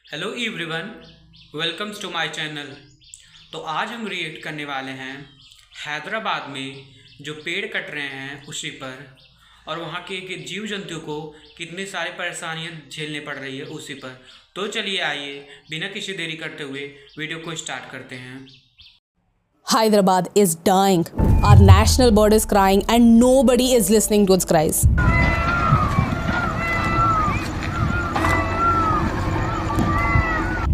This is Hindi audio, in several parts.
Hello everyone, welcomes to my channel. तो आज हम रिएक्ट करने वाले हैं हैदराबाद में जो पेड़ कट रहे हैं उसी पर, और वहाँ के जीव जंतु को कितनी सारी परेशानियाँ झेलने पड़ रही है उसी पर। तो चलिए आइए बिना किसी देरी करते हुए वीडियो को स्टार्ट करते हैं। Hyderabad is dying. Our national bird is crying and nobody is listening to its cries.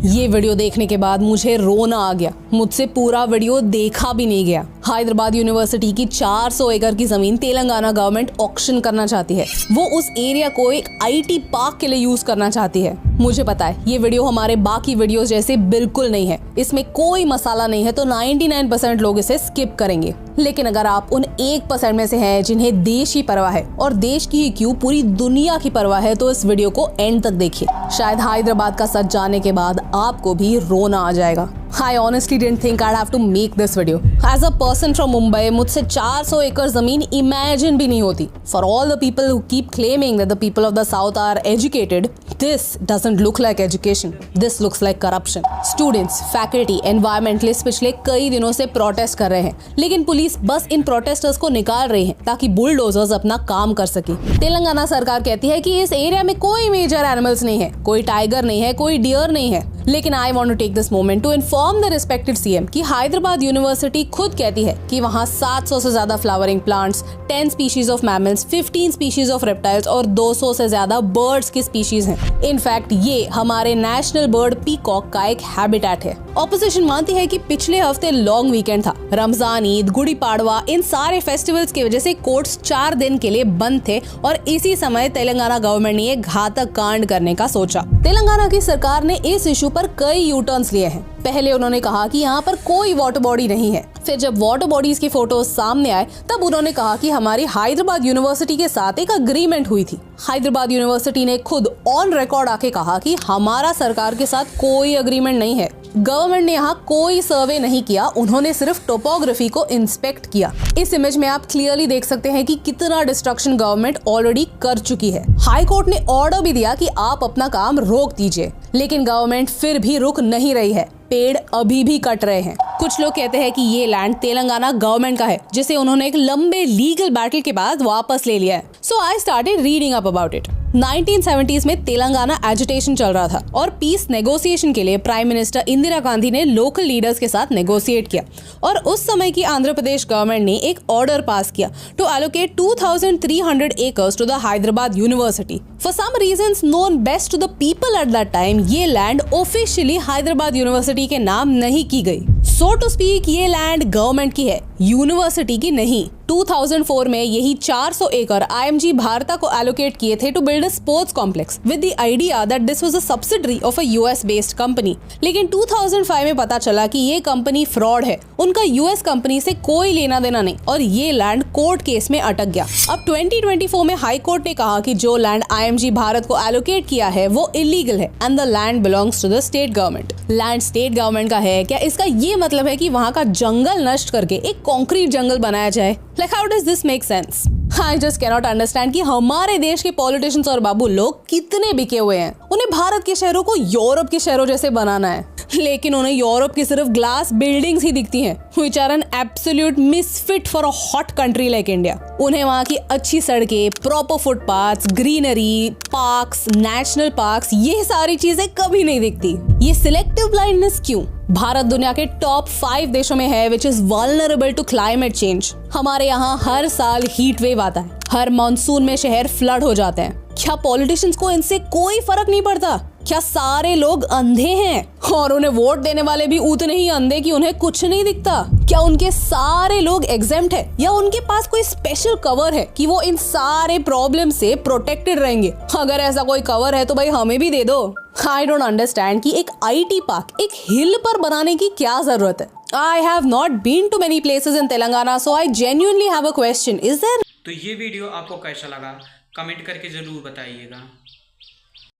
ये वीडियो देखने के बाद मुझे रोना आ गया। मुझसे पूरा वीडियो देखा भी नहीं गया। हैदराबाद यूनिवर्सिटी की 400 एकड़ की जमीन तेलंगाना गवर्नमेंट ऑक्शन करना चाहती है। वो उस एरिया को एक आईटी पार्क के लिए यूज करना चाहती है। मुझे पता है ये वीडियो हमारे बाकी वीडियोस जैसे बिल्कुल नहीं है, इसमें कोई मसाला नहीं है, तो 99% लोग इसे स्किप करेंगे। लेकिन अगर आप उन 1% में से हैं जिन्हें देश की परवाह है, और देश की ही क्यों पूरी दुनिया की परवाह है, तो इस वीडियो को एंड तक देखिए। शायद हैदराबाद का सच जानने के बाद आपको भी रोना आ जाएगा। I honestly didn't think I'd have to make this video. As a person from Mumbai, मुझसे 400 एकड़ जमीन imagine भी नहीं होती। For all the people who keep claiming that the people of the South are educated, this doesn't look like education. This looks like corruption. Students, faculty, environmentalists पिछले कई दिनों से प्रोटेस्ट कर रहे हैं, लेकिन पुलिस बस इन प्रोटेस्टर्स को निकाल रही है ताकि बुलडोजर्स अपना काम कर सके। तेलंगाना सरकार कहती है कि इस एरिया में कोई मेजर एनिमल्स नहीं है, कोई टाइगर नहीं है, कोई डियर नहीं है। लेकिन I want to take this moment to inform the respected CM कि हैदराबाद यूनिवर्सिटी खुद कहती है कि वहाँ 700 से ज्यादा flowering plants, 10 species of mammals, 15 species of reptiles और 200 से ज्यादा बर्ड्स की स्पीशीज हैं। इनफैक्ट ये हमारे नेशनल बर्ड पीकॉक का एक हैबिटेट है। ऑपोजिशन मानती है कि पिछले हफ्ते लॉन्ग वीकेंड था। रमजान, ईद, गुड़ी पाड़वा, इन सारे फेस्टिवल्स की वजह से कोर्ट्स 4 दिन के लिए बंद थे, और इसी समय तेलंगाना गवर्नमेंट ने एक घातक कांड करने का सोचा। तेलंगाना की सरकार ने इस इशू पर कई यू टर्न्स लिए हैं। पहले उन्होंने कहा कि यहाँ पर कोई वाटर बॉडी नहीं है। फिर जब वाटर बॉडीज की फोटोज सामने आए तब उन्होंने कहा कि हमारी हैदराबाद यूनिवर्सिटी के साथ एक अग्रीमेंट हुई थी। हैदराबाद यूनिवर्सिटी ने खुद ऑन रिकॉर्ड आके कहा कि हमारा सरकार के साथ कोई अग्रीमेंट नहीं है। गवर्नमेंट ने यहाँ कोई सर्वे नहीं किया, उन्होंने सिर्फ टोपोग्राफी को इंस्पेक्ट किया। इस इमेज में आप क्लियरली देख सकते हैं कि कितना डिस्ट्रक्शन गवर्नमेंट ऑलरेडी कर चुकी है। हाई कोर्ट ने ऑर्डर भी दिया कि आप अपना काम रोक दीजिए, लेकिन गवर्नमेंट फिर भी रुक नहीं रही है। पेड़ अभी भी कट रहे हैं। कुछ लोग कहते हैं कि ये लैंड तेलंगाना गवर्नमेंट का है, जिसे उन्होंने एक लंबे लीगल बैटल के बाद वापस ले लिया है। So I started reading up about it. 1970s में तेलंगाना एजिटेशन चल रहा था, और पीस नेगोशिएशन के लिए प्राइम मिनिस्टर इंदिरा गांधी ने लोकल लीडर्स के साथ नेगोशिएट किया, और उस समय की आंध्र प्रदेश गवर्नमेंट ने एक ऑर्डर पास किया to allocate 2300 acres to the Hyderabad university. For some reasons known best to the people at that time, ये लैंड ऑफिशियली हैदराबाद यूनिवर्सिटी के नाम नहीं की गई। सो टू स्पीक ये लैंड गवर्नमेंट की है, यूनिवर्सिटी की नहीं। 2004 में यही 400 एकड़ IMG भारता को एलोकेट किए थे to build a sports complex with the idea that this was a subsidiary of a US based company. लेकिन 2005 में पता चला कि ये कंपनी फ्रॉड है, उनका US कंपनी से कोई लेना देना नहीं, और ये लैंड कोर्ट केस में अटक गया। अब 2024 में हाई कोर्ट ने कहा कि जो लैंड IMG भारत को एलोकेट किया है वो इलीगल है, and the land belongs to the state government. Land state government का है क्या? इसका ये मतलब है कि वहाँ का जंगल नष्ट करके एक कॉन्क्रीट जंगल बनाया जाए? Like how does this make sense? I just cannot understand कि हमारे देश के पॉलिटिशियंस और बाबू लोग कितने बिके हुए हैं। उन्हें भारत के शहरों को यूरोप के शहरों जैसे बनाना है, लेकिन उन्हें यूरोप की सिर्फ ग्लास बिल्डिंग्स ही दिखती हैं, which are an absolute misfit for a hot country like India। उन्हें वहाँ की अच्छी सड़कें, proper footpaths, greenery, parks, national parks, ये सारी चीजें कभी नहीं दिखती। ये सिलेक्टिव ब्लाइंडनेस क्यों? भारत दुनिया के टॉप 5 देशों में है which is vulnerable to climate change. हमारे यहाँ हर साल हीट वेव आता है, हर मानसून में शहर फ्लड हो जाते हैं। क्या पॉलिटिशियंस को इनसे कोई फर्क नहीं पड़ता? क्या सारे लोग अंधे हैं, और उन्हें वोट देने वाले भी उतने ही अंधे कि उन्हें कुछ नहीं दिखता? क्या उनके सारे लोग एग्जेम्प्ट है, या उनके पास कोई स्पेशल कवर है कि वो इन सारे प्रॉब्लम से प्रोटेक्टेड रहेंगे? अगर ऐसा कोई कवर है तो भाई हमें भी दे दो। I don't understand कि एक IT पार्क एक हिल पर बनाने की क्या जरूरत है? I have not been to many places in Telangana, so I genuinely have a question. Is there? तो ये वीडियो आपको कैसा लगा कमेंट करके जरूर बताइएगा।